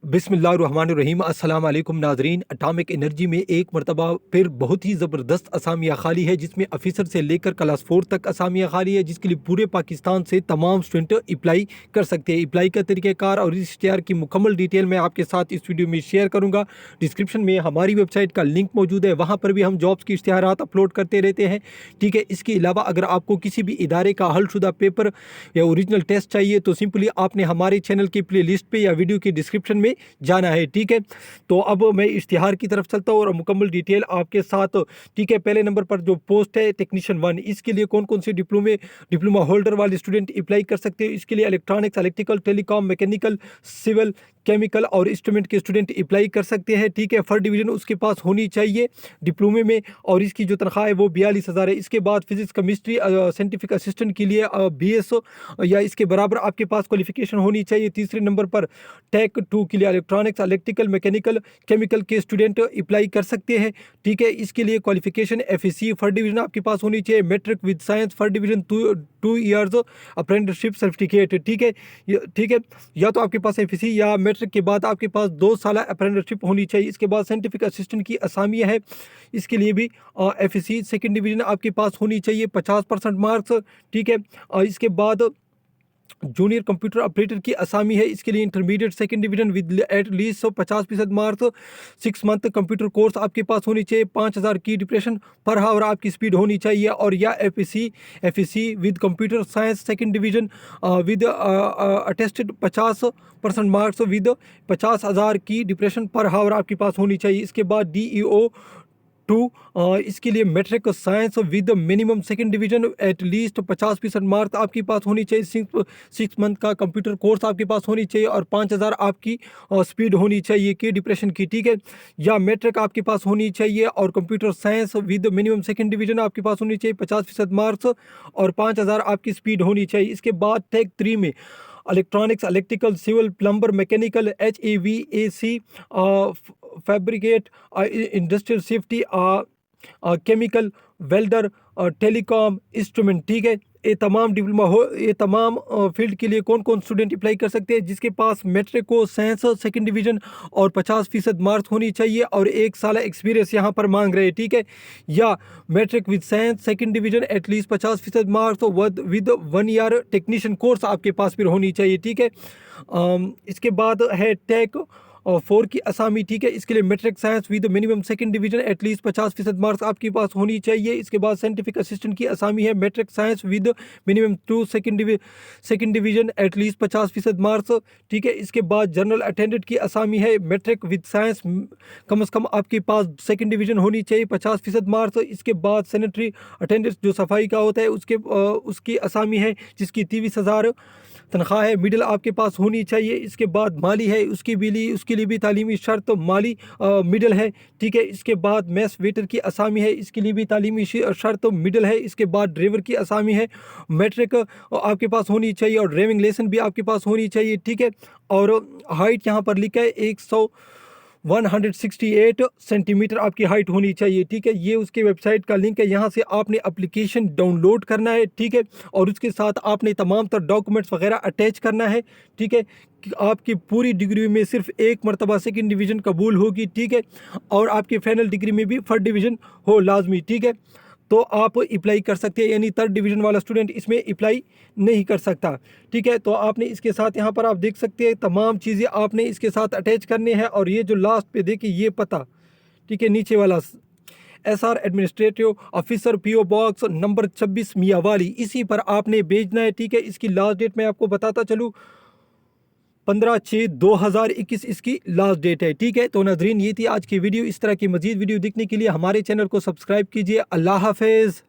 बिस्मिल्लाहिर्रहमानिर्रहीम। अस्सलाम वालेकुम नाज़रीन। एटॉमिक एनर्जी में एक मरतबा फिर बहुत ही ज़बरदस्त असामियाँ खाली है, जिसमें ऑफिसर से लेकर क्लास 4 तक असामियाँ खाली है, जिसके लिए पूरे पाकिस्तान से तमाम स्टूडेंट अप्लाई कर सकते हैं। अप्लाई का तरीक़ाकार और इस इश्तिहार की मुकम्मल डिटेल मैं आपके साथ इस वीडियो में शेयर करूँगा। डिस्क्रिप्शन में हमारी वेबसाइट का लिंक मौजूद है, वहाँ पर भी हम जॉब्स की इश्तिहारात अपलोड करते रहते हैं। ठीक है, इसके अलावा अगर आपको किसी भी इदारे का हलशुदा पेपर या ओरिजिनल टेस्ट चाहिए तो सिंपली आपने हमारे चैनल की प्ले लिस्ट पर या वीडियो की डिस्क्रिप्शन में जाना है। ठीक है, तो अब मैं इश्तिहार की तरफ चलता हूँ और मुकम्मल डिटेल आपके साथ। ठीक है, पहले नंबर पर जो पोस्ट है टेक्नीशियन 1, इसके लिए कौन कौन से डिप्लोमा होल्डर वाले स्टूडेंट अप्लाई कर सकते हैं। इसके लिए electronics, electrical, telecom, mechanical, civil, chemical और इंस्ट्रूमेंट के स्टूडेंट अप्लाई कर सकते हैं। ठीक है, फर्स्ट डिवीजन उसके पास होनी चाहिए डिप्लोमे में और इसकी जो तनख्वाह है वो 42,000 है। इसके बाद फिजिक्स, केमिस्ट्री, साइंटिफिक असिस्टेंट के लिए BS या इसके बराबर आपके पास क्वालिफिकेशन होनी चाहिए। तीसरे नंबर पर टेक 2 के लिए इलेक्ट्रॉनिक्स, इलेक्ट्रिकल, मैकेनिकल, केमिकल के स्टूडेंट अप्लाई कर सकते हैं। ठीक है, इसके लिए क्वालिफिकेशन FEC फर्स्ट डिवीजन आपके पास होनी चाहिए। Matric with science first division 2 years apprenticeship certificate. ठीक है, या तो आपके पास FEC या मैट्रिक के बाद आपके पास 2 साल अप्रेंटिसशिप होनी चाहिए। इसके बाद साइंटिफिक असिस्टेंट की असामी है, इसके लिए भी FEC सेकेंड डिवीजन आपके पास होनी चाहिए, 50% मार्क्स। ठीक है, इसके बाद जूनियर कंप्यूटर ऑपरेटर की असामी है, इसके लिए intermediate second division with eight least 50% marks. 6 month computer course आपके पास होनी चाहिए। 5,000 की डिप्रेशन पर हावर आपकी स्पीड होनी चाहिए। और या FEC with computer science second division with attested 50% marks with 50,000 की डिप्रेशन पर हावर आपके पास होनी चाहिए। इसके बाद DEO 2 इसके लिए matric science with minimum second division at least 50% marks आपके पास होनी चाहिए। 6 मंथ का कंप्यूटर कोर्स आपके पास होनी चाहिए और 5,000 आपकी स्पीड होनी चाहिए कि डिप्रेशन की। ठीक है, या मैट्रिक आपके पास होनी चाहिए और computer science with minimum second division आपके पास होनी चाहिए, 50% मार्क्स और 5,000 आपकी स्पीड होनी चाहिए। इसके बाद टेक 3 में electronics, electrical, civil, plumber, mechanical, HVAC, fabricate, industrial safety, chemical, welder, telecom, instrument. ठीक है, ये तमाम फील्ड के लिए कौन कौन स्टूडेंट अप्लाई कर सकते हैं, जिसके पास मैट्रिक को साइंस सेकंड डिवीजन और 50% मार्क्स होनी चाहिए और 1 साल एक्सपीरियंस यहाँ पर मांग रहे हैं। ठीक है, या matric with science second division at least 50% marks with 1 year technician course आपके पास फिर होनी चाहिए। ठीक है, इसके बाद है टेक 4 की असामी। ठीक है, इसके लिए matric science with minimum second division at least 50% marks आपके पास होनी चाहिए। इसके बाद साइंटिफिक असिस्टेंट की असामी है, matric science with minimum 2 second division at least 50% marks. ठीक है, इसके बाद जनरल अटेंडेंट की असामी है, मैट्रिक विद साइंस कम से कम आपके पास सेकंड डिवीजन होनी चाहिए, 50% मार्क्स। इसके बाद सैनिटरी अटेंडेंट जो सफाई का होता है उसकी असामी है, जिसकी 23,000 तनख्वाह है, मिडिल आपके पास होनी चाहिए। इसके बाद माली है, उसके लिए भी तालीमी शर्त माली मिडिल है। ठीक है, इसके बाद मैस वेटर की असामी है, इसके लिए भी तालीमी शर्त मिडिल है। इसके बाद ड्राइवर की असामी है, मैट्रिक आपके पास होनी चाहिए और ड्राइविंग लाइसेंस भी आपके पास होनी चाहिए। ठीक है, और हाइट यहाँ पर लिखा है 168 सेंटीमीटर आपकी हाइट होनी चाहिए। ठीक है, ये उसके वेबसाइट का लिंक है, यहाँ से आपने एप्लीकेशन डाउनलोड करना है। ठीक है, और उसके साथ आपने तमाम तर डॉक्यूमेंट्स वगैरह अटैच करना है। ठीक है, कि आपकी पूरी डिग्री में सिर्फ 1 मरतबा सेकंड डिवीज़न कबूल होगी। ठीक है, और आपकी फाइनल डिग्री में भी फर्स्ट डिवीज़न हो लाजमी। ठीक है, तो आप अप्लाई कर सकते हैं, यानी थर्ड डिवीज़न वाला स्टूडेंट इसमें अप्लाई नहीं कर सकता। ठीक है, तो आपने इसके साथ यहाँ पर आप देख सकते हैं तमाम चीज़ें आपने इसके साथ अटैच करनी है। और ये जो लास्ट पे देखिए ये पता, ठीक है, नीचे वाला SR administrative officer PO box number 26 Mianwali, इसी पर आपने भेजना है। ठीक है, इसकी लास्ट डेट मैं आपको बताता चलूँ, 15/6/2021 इसकी लास्ट डेट है। ठीक है, तो नाज़रीन ये थी आज की वीडियो। इस तरह की मज़ीद वीडियो देखने के लिए हमारे चैनल को सब्सक्राइब कीजिए। अल्लाह हाफ़िज़।